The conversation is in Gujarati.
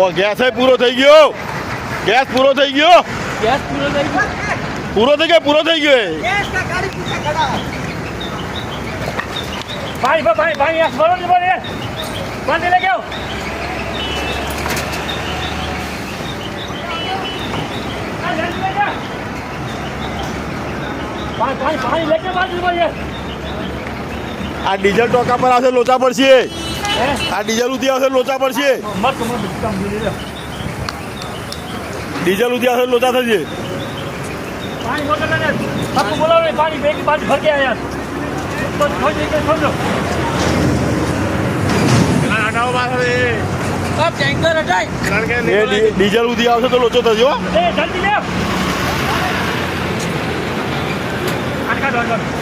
ગેસ પૂરો થઈ ગયો. ગેસ પૂરો થઈ ગયો. ગેસ પૂરો થઈ ગયો. પૂરો થઈ ગયો. પૂરો થઈ ગયો. ભાઈ યસ બોલો ને બોલે કોણ લે ગયો પાણી લે કે બાજુ બોલે આ ડીઝલ ટોકા પર આવશે લોચા પડશે. આ ડીઝલ ઉધી આવશે લોચા પડશે. ડીઝલ ઉધી આવશે લોચા થશે. પાણી બોતલ ને આપકો બોલાવો પાણી બેકી બાજુ ભર કે આયા તો થોડી કે સમજો આડાઓ બાસે અબ ટેન્કર હટાઈ કારણ કે ડીઝલ ઉધી આવશે તો લોચો થશે હો. એ જલ્દી લે આટકા દોડ